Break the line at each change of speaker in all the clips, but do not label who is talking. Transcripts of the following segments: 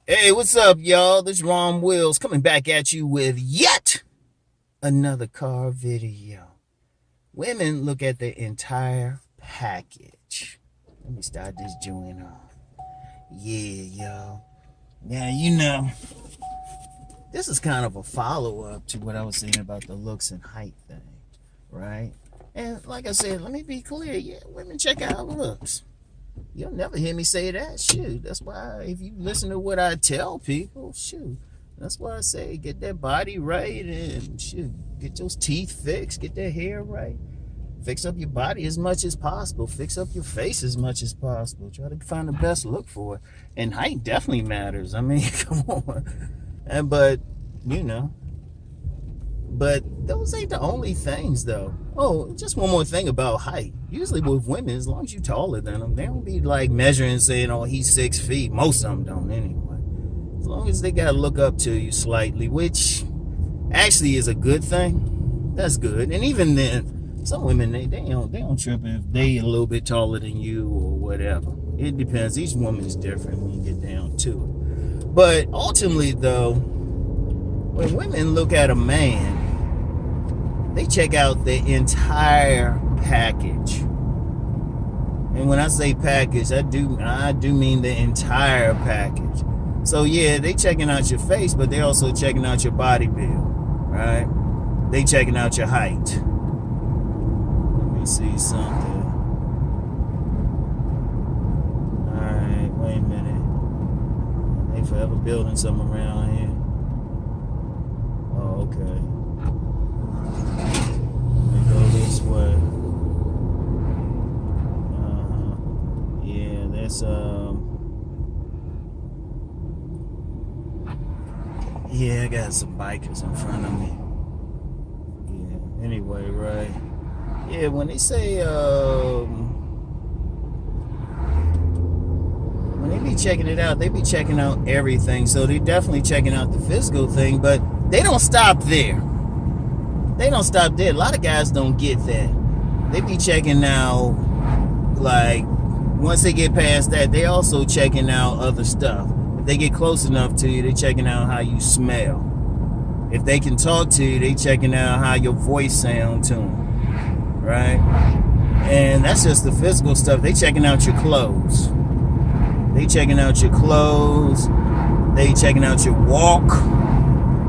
Hey, what's up, y'all? This is Rom Wills coming back at you with yet another car video. Women look at the entire package. Let me start this joint off. Yeah, y'all. Now, this is kind of a follow-up to what I was saying about the looks and height thing, right? And like I said, let me be clear. Yeah, women check out looks. You'll never hear me say that. Shoot, that's why if you listen to what I tell people, shoot, that's why I say get that body right and shoot, get those teeth fixed, get that hair right, fix up your body as much as possible, fix up your face as much as possible. Try to find the best look for it. And height definitely matters. I mean, come on. But you know, but those ain't the only things, though. Oh, just one more thing about height. Usually with women, as long as you're taller than them, they don't be like measuring saying, oh, he's 6 feet. Most of them don't anyway. As long as they got to look up to you slightly, which actually is a good thing. That's good. And even then, some women, they don't trip if they a little bit taller than you or whatever. It depends. Each woman is different when you get down to it. But ultimately, though, when women look at a man, they check out the entire package. And when I say package, I do mean the entire package. So yeah, they checking out your face, but they also checking out your body build, right? They checking out your height. Let me see something. All right, wait a minute. They forever building something around here. Oh, okay. Go this way. Yeah, that's yeah, I got some bikers in front of me. Yeah, anyway, right. Yeah, when they say when they be checking it out, they be checking out everything. So they definitely checking out the physical thing, but they don't stop there. They don't stop there. A lot of guys don't get that. They be checking out, like, once they get past that, they also checking out other stuff. If they get close enough to you, they checking out how you smell. If they can talk to you, they checking out how your voice sounds to them, right? And that's just the physical stuff. They checking out your clothes. They checking out your clothes. They checking out your walk.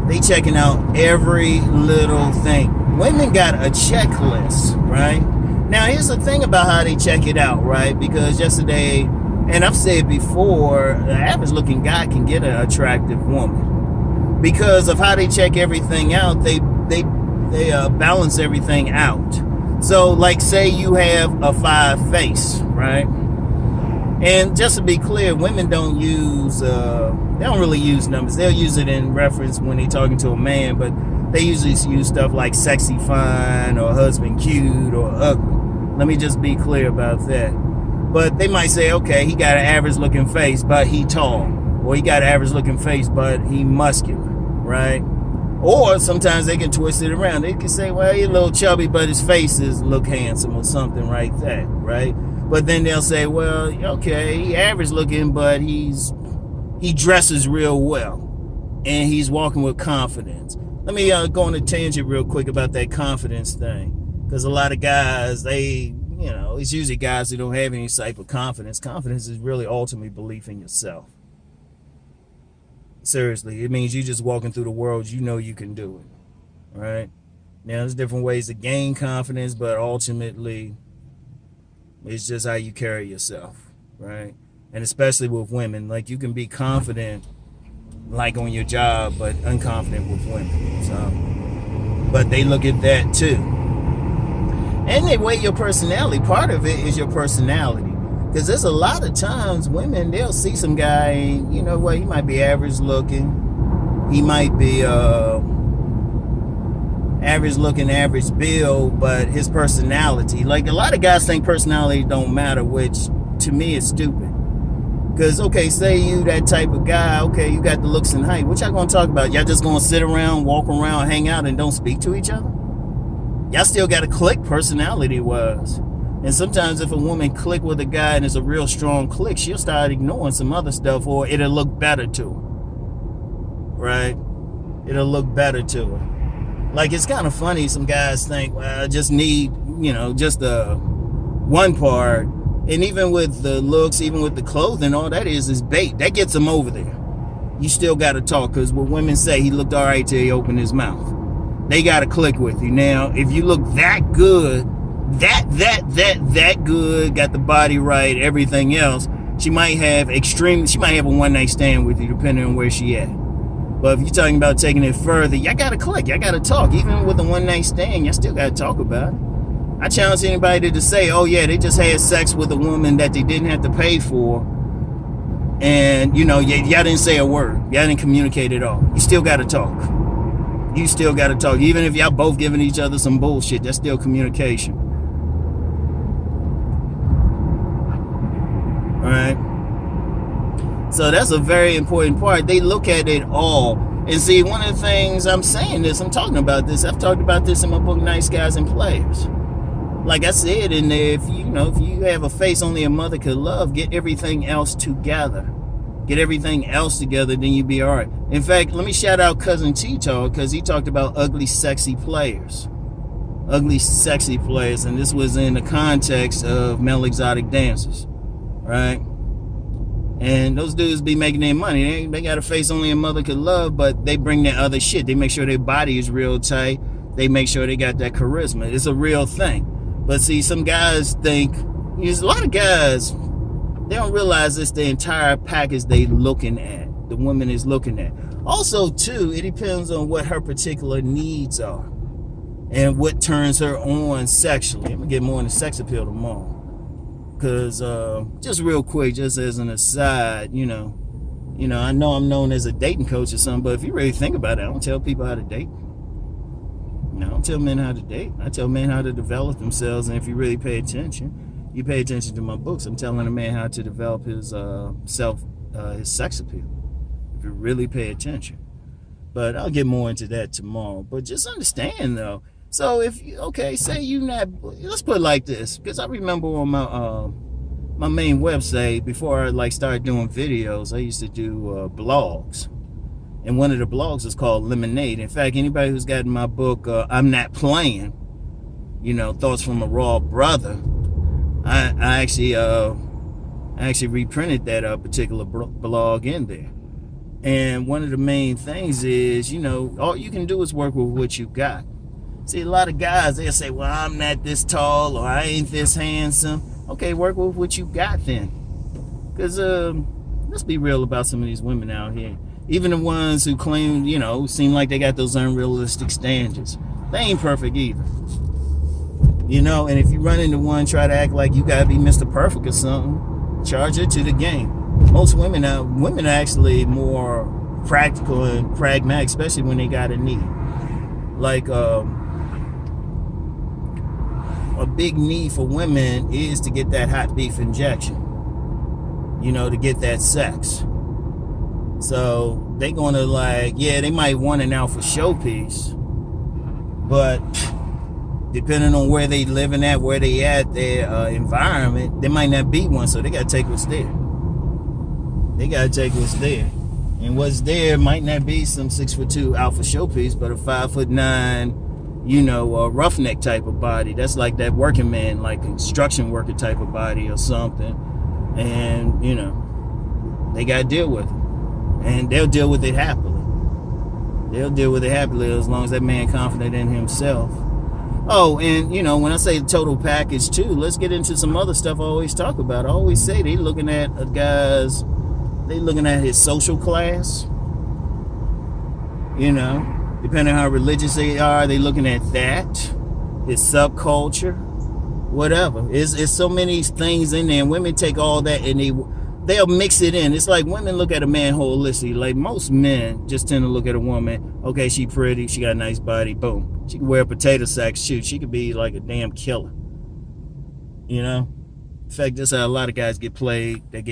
They checking out every little thing. Women got a checklist, right? Now, here's the thing about how they check it out, right? Because yesterday, and I've said before, the average looking guy can get an attractive woman. Because of how they check everything out, they balance everything out. So, like, say you have a 5 face, right? And just to be clear, women don't use, they don't really use numbers. They'll use it in reference when they're talking to a man, but they usually use stuff like sexy fine or husband cute or ugly. Let me just be clear about that. But they might say, okay, he got an average looking face, but he tall. Or he got an average looking face, but he muscular, right? Or sometimes they can twist it around. They can say, well, he's a little chubby, but his face is look handsome or something like that, right? But then they'll say, well, okay, he average looking, but he dresses real well. And he's walking with confidence. Let me go on a tangent real quick about that confidence thing. Because a lot of guys, it's usually guys who don't have any type of confidence. Confidence is really ultimately belief in yourself. Seriously, it means you just walking through the world, you know you can do it. Right? Now, there's different ways to gain confidence, but ultimately, it's just how you carry yourself, right? And especially with women, like you can be confident, like on your job, but unconfident with women. So, but they look at that too, and they weigh your personality. Part of it is your personality, because there's a lot of times women, they'll see some guy, you know what? He might be average looking, he might be average looking, average build, but his personality, like a lot of guys think personality don't matter, which to me is stupid. Because, okay, say you that type of guy, okay, you got the looks and height. What y'all gonna talk about? Y'all just gonna sit around, walk around, hang out, and don't speak to each other? Y'all still got to click personality-wise. And sometimes if a woman click with a guy and it's a real strong click, she'll start ignoring some other stuff, or it'll look better to her. right? It'll look better to her. Like, it's kind of funny. Some guys think, well, I just need, just the one part. And even with the looks, even with the clothing, all that is bait. That gets them over there. You still got to talk, because what women say, he looked all right till he opened his mouth. They got to click with you. Now, if you look that good, that good, got the body right, everything else, she might have a one-night stand with you, depending on where she at. But if you're talking about taking it further, y'all got to click. Y'all got to talk. Even with a one-night stand, y'all still got to talk about it. I challenge anybody to say, oh, yeah, they just had sex with a woman that they didn't have to pay for. And, y'all didn't say a word. Y'all didn't communicate at all. You still got to talk. You still got to talk. Even if y'all both giving each other some bullshit, that's still communication. All right? So that's a very important part. They look at it all. And see, one of the things I'm talking about this. I've talked about this in my book, Nice Guys and Players. Like I said in there, if you have a face only a mother could love, get everything else together. Get everything else together, then you be all right. In fact, let me shout out Cousin T-Talk, because he talked about ugly, sexy players. Ugly, sexy players. And this was in the context of male exotic dancers. Right? And those dudes be making their money. They got a face only a mother could love, but they bring that other shit. They make sure their body is real tight. They make sure they got that charisma. It's a real thing. But see, some guys think, a lot of guys, they don't realize it's the entire package they looking at. The woman is looking at. Also, too, it depends on what her particular needs are and what turns her on sexually. I'm going to get more into sex appeal tomorrow. Because, just real quick, just as an aside, I know I'm known as a dating coach or something, but if you really think about it, I don't tell people how to date. No, I don't tell men how to date. I tell men how to develop themselves, and if you really pay attention, you pay attention to my books. I'm telling a man how to develop his his sex appeal, if you really pay attention. But I'll get more into that tomorrow. But just understand, though. So if say you not, let's put it like this, because I remember on my main website, before I started doing videos, I used to do blogs. And one of the blogs is called Lemonade. In fact, anybody who's gotten my book, I'm Not Playing, Thoughts from a Raw Brother, I actually reprinted that particular blog in there. And one of the main things is, all you can do is work with what you got. See, a lot of guys, they'll say, well, I'm not this tall, or I ain't this handsome. Okay, work with what you got then. Because let's be real about some of these women out here. Even the ones who claim, seem like they got those unrealistic standards. They ain't perfect either. And if you run into one, try to act like you gotta be Mr. Perfect or something, charge it to the game. Most women are actually more practical and pragmatic, especially when they got a need. Like, a big need for women is to get that hot beef injection. To get that sex. So they gonna they might want it now for showpiece, but depending on where they living at, where they at, their environment, there might not be one. So they gotta take what's there. They gotta take what's there, and what's there might not be some 6'2" out for showpiece, but a 5'9", roughneck type of body. That's like that working man, like construction worker type of body or something, and they gotta deal with it. And they'll deal with it happily. They'll deal with it happily as long as that man confident in himself. Oh, and when I say the total package too, let's get into some other stuff I always talk about. I always say they looking at his social class. Depending on how religious they are, they looking at that. His subculture, whatever. It's so many things in there, and women take all that and they'll mix it in. It's like women look at a man holistically. Like most men just tend to look at a woman, okay, she pretty, she got a nice body, boom. She can wear a potato sack, shoot, she could be like a damn killer. In fact, that's how a lot of guys get played. They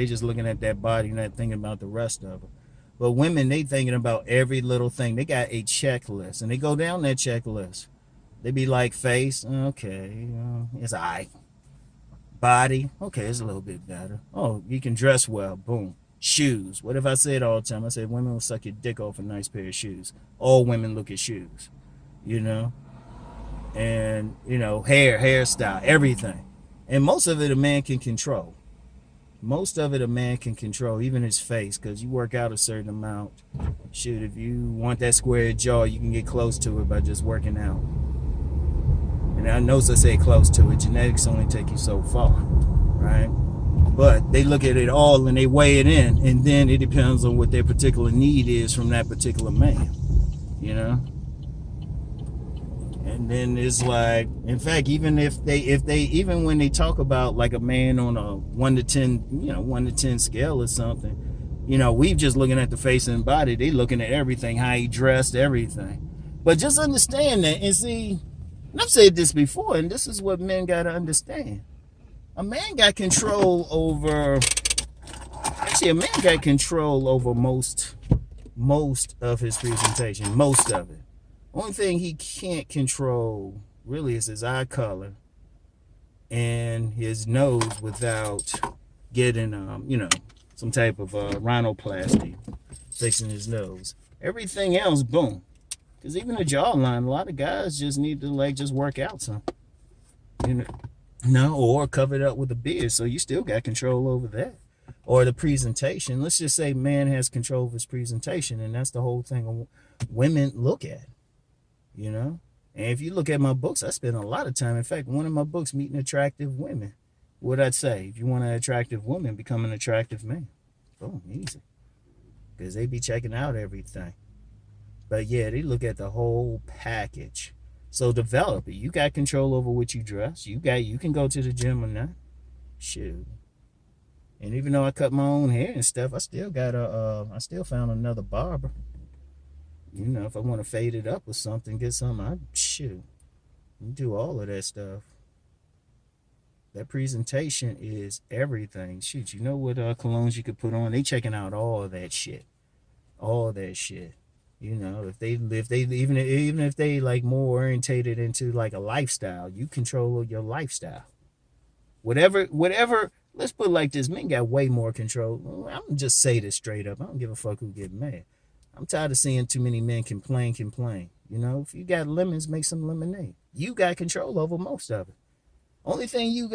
just looking at that body, not thinking about the rest of it. But women, they thinking about every little thing. They got a checklist, and they go down that checklist. They be like, face, okay, it's all right. Body, okay, it's a little bit better. Oh, you can dress well, boom. Shoes. What if I said all the time? I said women will suck your dick off a nice pair of shoes. All women look at shoes, you know? And, hairstyle, everything. And most of it a man can control. Most of it a man can control, even his face, because you work out a certain amount. Shoot, if you want that square jaw, you can get close to it by just working out. And I know I say close to it. Genetics only take you so far, right? But they look at it all and they weigh it in, and then it depends on what their particular need is from that particular man, And then it's like, in fact, even even when they talk about like a man on a 1 to 10, 1 to 10 scale or something, we've just looking at the face and body. They looking at everything, how he dressed, everything. But just understand that and see. And I've said this before, and this is what men got to understand. A man got control over most of his presentation, most of it. Only thing he can't control really is his eye color and his nose without getting, some type of rhinoplasty, fixing his nose. Everything else, boom. Because even the jawline, a lot of guys just need to just work out some, or cover it up with a beard. So you still got control over that. Or the presentation. Let's just say man has control of his presentation, and that's the whole thing women look at, And if you look at my books, I spend a lot of time. In fact, one of my books, Meeting Attractive Women. What'd I say? If you want an attractive woman, become an attractive man. Boom, easy. Because they be checking out everything. But yeah, they look at the whole package. So develop it. You got control over what you dress. You can go to the gym or not. Shoot. And even though I cut my own hair and stuff, I still found another barber. If I want to fade it up or something, get something, you do all of that stuff. That presentation is everything. Shoot, you know what colognes you could put on? They checking out all of that shit. All that shit. If they like more orientated into like a lifestyle, you control your lifestyle. Whatever, let's put it like this, men got way more control. I'm gonna just say this straight up. I don't give a fuck who get mad. I'm tired of seeing too many men complain. If you got lemons, make some lemonade. You got control over most of it. Only thing you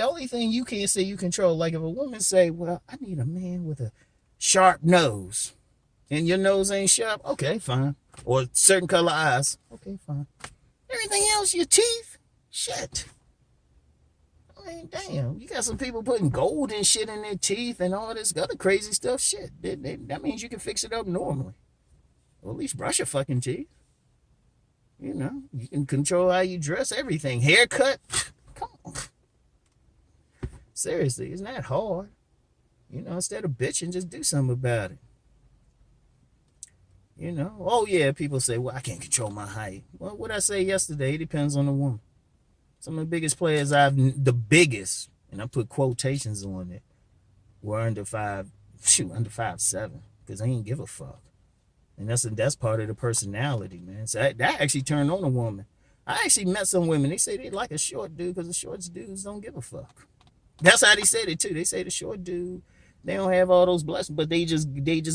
can't say you control, like if a woman say, well, I need a man with a sharp nose. And your nose ain't sharp? Okay, fine. Or certain color eyes? Okay, fine. Everything else, your teeth? Shit. I mean, damn. You got some people putting gold and shit in their teeth and all this other crazy stuff. Shit. That means you can fix it up normally. Or at least brush your fucking teeth. You can control how you dress, everything. Haircut? Come on. Seriously, isn't that hard? Instead of bitching, just do something about it. Oh yeah, people say, well, I can't control my height. Well, what I say yesterday, it depends on the woman. Some of the biggest players the biggest, and I put quotations on it, were under 5'7", because they ain't give a fuck. And that's part of the personality, man. So that actually turned on a woman. I actually met some women, they say they like a short dude because the short dudes don't give a fuck. That's how they said it too. They say the short dude, they don't have all those blessings, but they just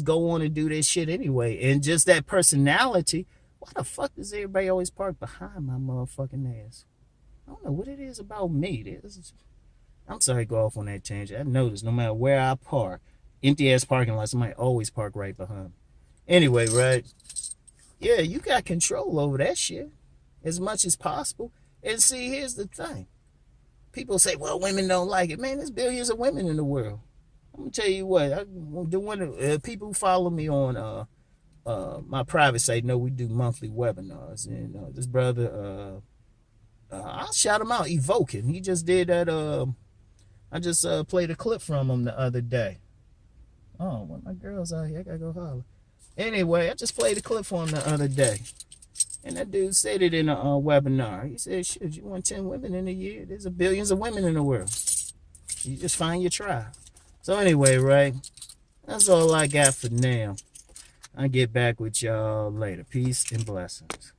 go on and do their shit anyway. And just that personality, why the fuck does everybody always park behind my motherfucking ass? I don't know what it is about me. I'm sorry to go off on that tangent. I noticed no matter where I park, empty ass parking lot, somebody always park right behind me. Anyway, right? Yeah, you got control over that shit as much as possible. And see, here's the thing. People say, well, women don't like it. Man, there's billions of women in the world. I'm gonna tell you what. People who follow me on my private site know we do monthly webinars, and this brother, I'll shout him out, Evoking. He just did that. I just played a clip from him the other day. Oh, one of my girls out here, I gotta go holler. Anyway, I just played a clip for him the other day, and that dude said it in a webinar. He said, "Shit, you want 10 women in a year? There's billions of women in the world. You just find your tribe." So anyway, right, that's all I got for now. I'll get back with y'all later. Peace and blessings.